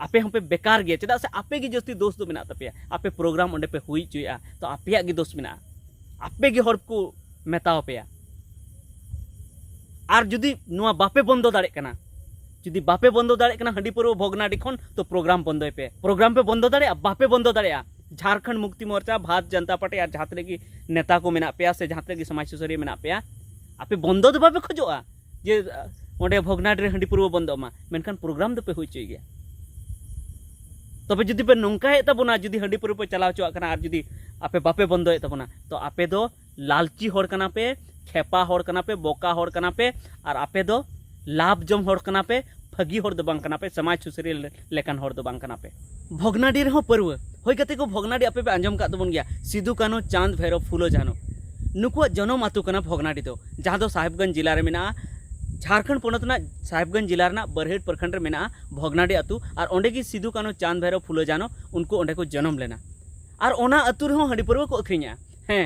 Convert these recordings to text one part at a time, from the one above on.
आपे हम पे बेकार गया चेदा से आपे की जस्ती दोस्त तो मेना तपे आपे प्रोग्राम ओंडे पे हुई चुया तो आपे की दोस्त मेना आपे की हर को मेताव पे और जुदी नुआ बापे बंदो दाड़े कना जुदी बापे बंदो दाड़े कना हंडी पुरो भोगनाडी खन तो प्रोग्राम बंदो पे प्रोग्राम पे बंदो दाड़े बापे बंदो दाड़े झारखंड मुक्ति मोर्चा भारत जनता पार्टी और जहाँ तक नेता को मेना पे से जहाँ तक समाज सुसारी मेना पे आपे बंदो तो बापे खोजा जे ओंडे भोगनाडी हंडी पुरो बंदो मा मेनखान प्रोग्राम दो पे हुई चुई गया तबे जुदी पे नौका तबना जुदी हंडी पुरो पे चलाव चुआ और जुदी आपे बापे बंदो तबना तो आपे दो लालची होड़ कना पे खेपा होड़ कना पे बोका होड़ कना पे और आपे दो लाभ जम होड़ कना पे फगी होड़ दो बांग कना पे समाज सुसरी लेकान होड़ दो बांग कना पे भोगनाडी रहो परवा होय कते को भोगनाडी आपे पे आंजम का दबन गया सिदू कानो चांद भैरव फूलो जानो नुकुआ जनम आतु कना भोगनाडी दो जहां दो साहिबगंज जिला रे मेना झारखंड पोनत ना साहिबगंज जिला रे ना बरहेट प्रखंड रे मेना भोगनाडी आतु और ओंडे की सिदू कानो चांद भैरव फूलो जानो उनको ओंडे को जन्म लेना और ओना आतु रे हंडी परवा को अखरिया हैं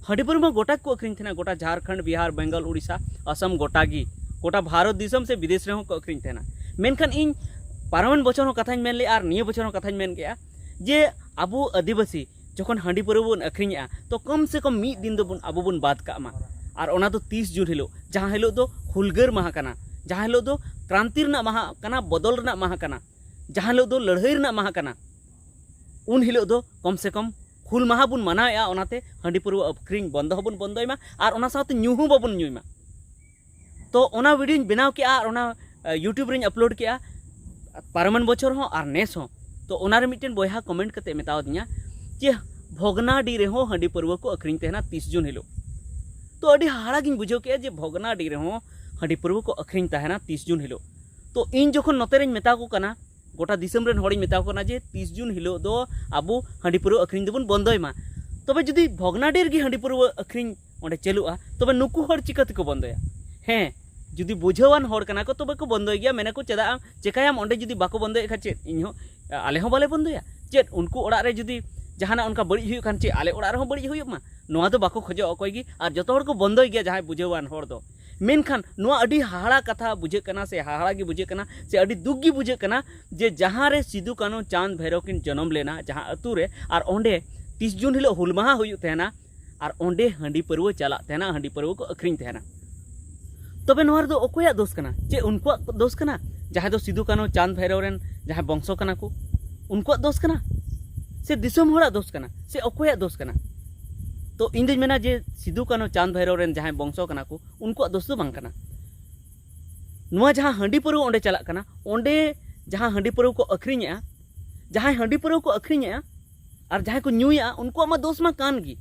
हंडी परवा गोटा को अखरिन थेना गोटा झारखंड बिहार बेंगल उड़ीसा असम गोटागी गोटा भारत दिसम से विदेश रे को अखरिन थेना मेनखान इन पारमन बचन हो कथाñ मेन ले और निये बचन हो कथाñ मेन गया जे अबो आदिवासी जखन हंडी परवा बन अखरिया तो कम से कम मिद दिन दो बन अबो बन बात कामा और ओना दो 30 जून हिलो जहां हिलो दो हुलगर माहा कना जहां हिलो दो क्रांति रना माहा कना बदल रना माहा कना जहां हिलो दो लड़ाई रना माहा कना उन हिलो दो कम से कम हुल माहा बन मनाया ओनाते हंडी परवा अखरिन बंद हबन बंदोयमा और ओना साथे न्यू हूं बाबन न्यूमा तो ओना वीडियो बनाव के और ओना यूट्यूब रे अपलोड के पारमन बचर हो और नेस हो तो ओना रे मिटन बयहा कमेंट कते मेताव दिया जे भोगनाडी रे हो हंडी परवा को अखरिन तेना 30 जून हिलो तो अड़ी हाड़ा गिन बुझो के जे भोगनाडी रे हो हंडी परवा को अखरिन तहना 30 जून हिलो तो इन जखन नते रे मेता को कना गोटा दिसम रेन हड़ी मेता को कना जे 30 जून हिलो दो आबो हंडी परवा अखरिन दबन बंदोयमा तबे जुदी भोगनाडी रे हंडी परवा अखरिन ओंडे चलुआ तबे नुकु हड़ चिकाते को बंदोया हैं जुदी बुझावान हड़ कना को तबे को बंदोय गया मेना को चेदा चेकायाम ओंडे जुदी बाको बंदोय खा चे इनहो आले हो बाले बंदोया चे उनको ओड़ा रे जुदी जहाना उनका बड़ी हुई खान चे आले ओड़ा रे बड़ी हुई मा नोआ तो बाको खोजो अकोय गी और जतो हड़ को बंदोय गया जहां बुझावान हड़ दो मेनखान नोआ अडी हाड़ा कथा बुझे कना से हाड़ा गी बुझे कना से अडी दुख गी बुझे कना जे जहां रे सिदू कानो चांद भैरव किन जन्म लेना जहां अतु रे और ओंडे 30 जून हिलो हुल माहा हुई तेना और ओंडे हंडी परवा चला तेना हंडी परवा को अखरिन तेना तबे नोर दो ओकोया दोष कना जे उनको दोष कना जहां दो सिदू कानो चांद भैरव रेन जहां वंशो कना को उनको दोष कना से दिसम होड़ा दोष कना से ओकोया दोष कना तो इन दिन मेना जे सिदू कानो चांद भैरव रेन जहां वंशो कना को उनको दोष दो बांग कना नोआ जहां हंडी परवा ओंडे चला कना ओंडे जहां हंडी परवा को अखरिया जहां हंडी परवा को अखरिया और जहां को न्यूया उनको मा दोष मा कान गी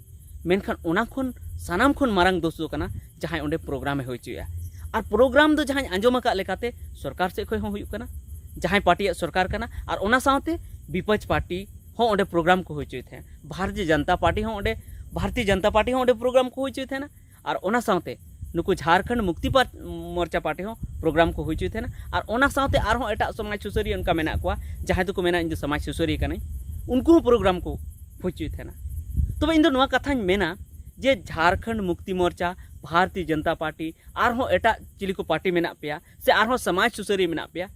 मेनखान ओना खन सानाम खन मारंग दोष दो कना जहां ओंडे प्रोग्राम होई चुया और प्रोग्राम दो जहां आंजम का लेकाते सरकार से खय हो हुई कना जहां पार्टी सरकार कना और ओना साथे विपक्ष पार्टी हो ओंडे प्रोग्राम को होई चुई थे भारतीय जनता पार्टी हो ओंडे प्रोग्राम को होई चुई थे ना और ओना साथे नुकु झारखंड मुक्ति मोर्चा पार्टी हो प्रोग्राम को होई चुई थे ना और ओना साथे आर हो एटा समाज सुसरी उनका मेना को जहां तो को मेना इन समाज सुसरी कने उनको प्रोग्राम को होई चुई थे ना तो इन दो नवा कथाñ मेना जे झारखंड मुक्ति मोर्चा भारतीय जनता पार्टी आर हो एटा चिली को पार्टी मेना पेया से आर हो समाज सुसरी मेना पेया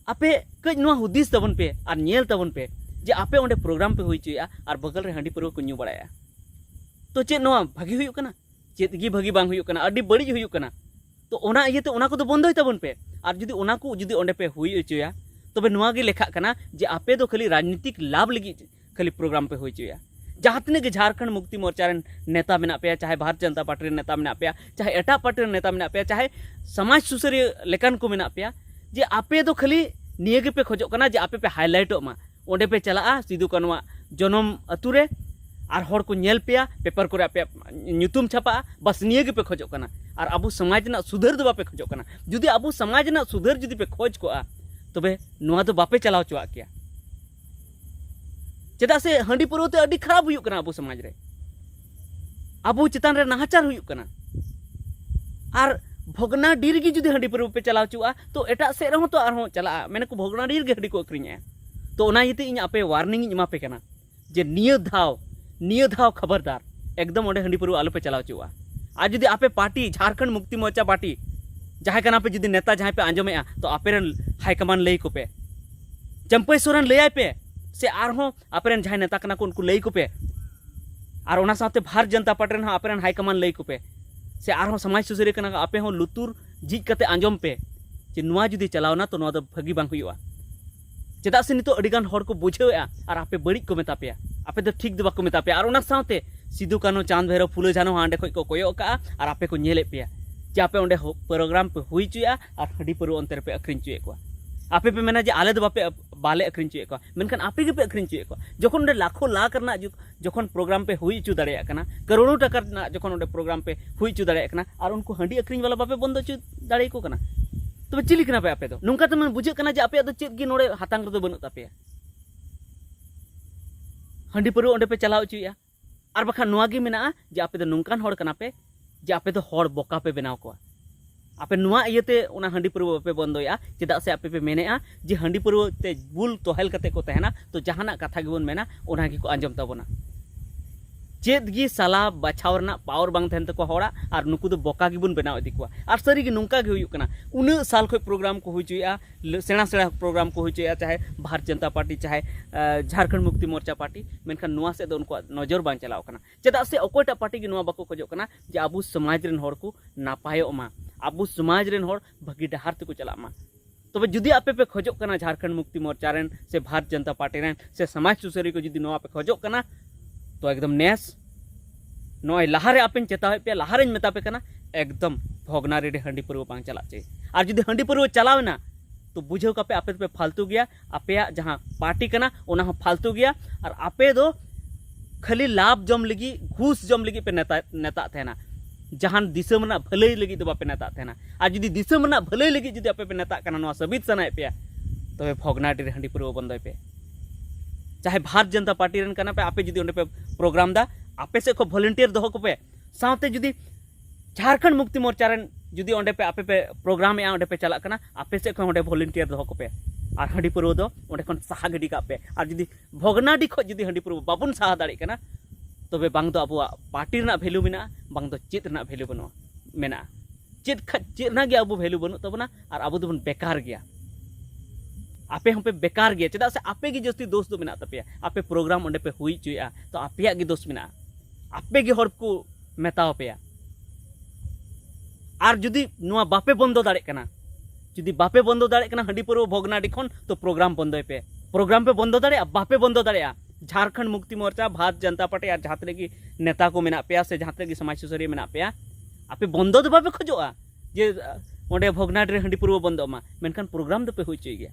आपे कज नवा हुदिस तबन पे और नेल तबन पे जे आपे ओंडे प्रोग्राम पे हुई चुया और बगल रे हंडी परवा को न्यू बड़ाया तो चे नवा भागी हुई कना चेत गी भागी बांग हुई कना अडी बड़ी हुई कना तो ओना इये तो ओना को तो बंदोय तबन पे और जुदी ओना को जुदी ओंडे पे हुई चुया तबे नवा गे लेखा कना जे आपे दो खाली राजनीतिक लाभ लगी खाली प्रोग्राम पे हुई चुया जहाँ तक झारखंड मुक्ति मोर्चा नेता मेना पे चाहे भारतीय जनता पार्टी नेता मेना पे चाहे एटा पार्टी नेता मेना पे चाहे समाज सुसरी लेकान को मेना पे जे आपे दो खाली निये गे पे खोजो कना जे आपे पे हाईलाइटो मा ओंडे पे चला सिदू कानुआ जन्म अतु रे और हर को नेल पेया पेपर को आपे ᱧᱩᱛᱩᱢ छापा बस निये गे पे खोजो कना और अबो समाज ना सुधर दो बापे खोजो कना जुदी अबो समाज ना सुधर जुदी पे खोज को तबे नोआ दो बापे चलाव चुआ किया चेदा से हंडी परवा ते अडी खराब हुई कना अबो समाज रे अबो चितान रे नाहाचार हुई कना और भोगना डीर गी जुदी हंडी परवा पे चलाव चुआ तो एटा से रहो तो आरो चला मैंने को भोगना डीर गे हंडी को अखरिया तो ओना इते इन आपे वार्निंग इन एमापे कना जे निय धाव खबरदार एकदम ओंडे हंडी परवा आलो पे चलाव चुआ आज जुदी आपे पार्टी झारखंड मुक्ति मोर्चा पार्टी जहां कना पे जुदी नेता जहां पे आंजमे तो आपे रन हाईकमान लई को पे चंपई सोरेन लैय पे से आरहों आपरेन जहां नेता कना को उनको लई को पे और ओना साथे भारत जनता पार्टी रेन आपरेन हाईकमान लई को पे से आरहों समाज सुसरी कना आपे हों लुतुर झिज कते आंजम पे जे नुआ जुदी चलावना तो नुआ दो भागी बांग हुआ चेदा से नितो अडिगान हर को बुझेआ और आपे बड़ी को मेता पे आपे दो ठीक दो बाको मेता पे और ओना साथे सिदु कानो चांद भैरव फुले झानो हांडे खय को कोयो का और आपे को नेले पे जे आपे ओंडे प्रोग्राम पे हुई चुया और हडी पर अंतर पे अखरिन चुए को आपे पे मेना जे आले दो बापे बाले अखरिन चुए को मेनखान आपे के पे अखरिन चुए को जखन ओंडे लाखों लाख करना जखन प्रोग्राम पे हुई चु दाड़े कना करोड़ों टाका जखन ओंडे प्रोग्राम पे हुई चु दाड़े कना और उनको हंडी अखरिन वाला बापे बंद चु दाड़े को कना तो चिली कना पे आपे दो नुंका तो मन बुझे कना जे आपे दो चेद गी नोडे हातांग रे दो बनु तापे हंडी पर ओंडे पे चलाव चुया और बखा नुआ गी मेना जे आपे दो नुंकान हड़ कना पे जे आपे दो हड़ बोका पे बनाव को आपे नुआ इयते उना हंडी पुरव पे बंदोया चेदा से आपे पे मेनेआ जे हंडी पुरव ते बुल तोहेल कते को तहना तो जहाना कथा गिबन मेना ओना गी को आंजम ताबोना चेद गी साला बाछावरना पावर बांग थेन तको होड़ा और नुकु दो बोका गिबन बनाव इदी को और सरी गी नुंका गे हुयुक कना उन साल खय प्रोग्राम को हुइचुया सेना सेना प्रोग्राम को हुइचुया चाहे भारत जनता पार्टी चाहे झारखंड मुक्ति मोर्चा पार्टी मेनखान नुआ से दो उनको नजर बांग चलाव कना चेदा से अकोयटा पार्टी गी नुआ बाको खोजो कना जे आबु समाज रेन हर को नापायो मा आबु समाज रेन हर भागी डहार ते को चला मा तबे जुदी आपे पे खोजो कना झारखंड मुक्ति मोर्चा रेन से भारत जनता पार्टी रेन से समाज सुसरी को जुदी नुआ पे खोजो कना तो एकदम नेस नय लहारे आपन चेता पे लहारे मेता पे कना एकदम भोगनारी रे हंडी पुरव बांग चला चे और जुदी हंडी पुरव चलावना तो बुझो का पे आपे पे फालतू गया आपे जहां पार्टी कना ओना हो फालतू गया और आपे दो खाली लाभ जम लगी घूस जम लगी पे नेता नेता थेना जहां दिसम ना भलाई लगी तो बापे नेता थेना और जुदी दिसम ना भलाई लगी जुदी आपे पे नेता कना नो सबित सनाय पे तो भोगनारी रे हंडी पुरव बंदय पे चाहे भारत जनता पार्टी रन कना पे आपे जुदी ओंडे पे प्रोग्राम दा आपे से को वॉलंटियर दो को पे साथे जुदी झारखंड मुक्ति मोर्चा रन जुदी ओंडे पे आपे पे प्रोग्राम या ओंडे पे चला कना आपे से को ओंडे वॉलंटियर दो को पे और हंडी पुरव दो ओंडे खन साहा गडी का पे और जुदी भोगनाडी खो जुदी हंडी पुरव बाबुन साहा दाड़ी कना तबे बांग दो अबुआ पार्टी रना वैल्यू मेना बांग दो चेत रना वैल्यू बनो मेना चेत ना गया अबु वैल्यू बनो तबना और अबु दोबन बेकार गया आपे हम पे बेकार गया चेदा से आपे की जस्ती दोस्त दो मेना तपे आपे प्रोग्राम ओंडे पे हुई चुया तो आपे की दोस्त मेना आपे की हर को मेताव पे और जुदी नुआ बापे बंदो दाड़े कना जुदी बापे बंदो दाड़े कना हंडी पुरव भोगनाडी खन तो प्रोग्राम बंदो पे प्रोग्राम पे बंदो दाड़े बापे बंदो दाड़े झारखंड मुक्ति मोर्चा भारत जनता पार्टी और जहां की नेता को मेना पे से जहां की समाज सुसरी मेना पे आपे बंदो दो बापे खोजोआ जे ओंडे भोगनाडी रे हंडी पुरव बंदो मा मेनखान प्रोग्राम दो पे हुई चुई गया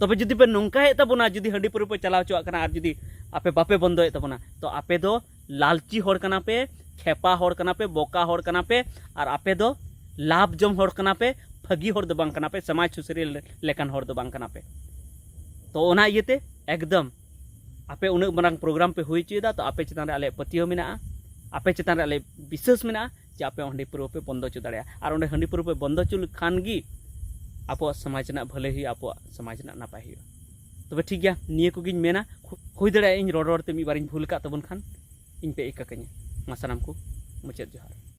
तबे जुदी पे नौका है तबना जुदी हंडी पुरव पे चलाव चुआ कना और जुदी आपे बापे बंदो है तबना तो आपे दो लालची हड़ कना पे खेपा हड़ कना पे बोका हड़ कना पे और आपे दो लाभ जम हड़ कना पे फगी हड़ दो बांग कना पे समाज सुसरी लेकान हड़ दो बांग कना पे तो ओना इयते एकदम आपे उन मारंग प्रोग्राम पे हुई चुदा तो आपे चितान रे आले पतियो मेना आपे चितान रे आले विश्वास मेना जे आपे हंडी पुरव पे बंदो चु दाड़िया और ओंडे हंडी पुरव पे बंदो चु खान गी आपो समाज ना भले ही आपो समाज ना नापाय हुआ तबे ठीक गया निये को गिन मेना हुई दड़े इन रोड रोड ते मी बारिन भूल का तबन खान इन पे इका कन्या मासानाम को मुचाद जोहार।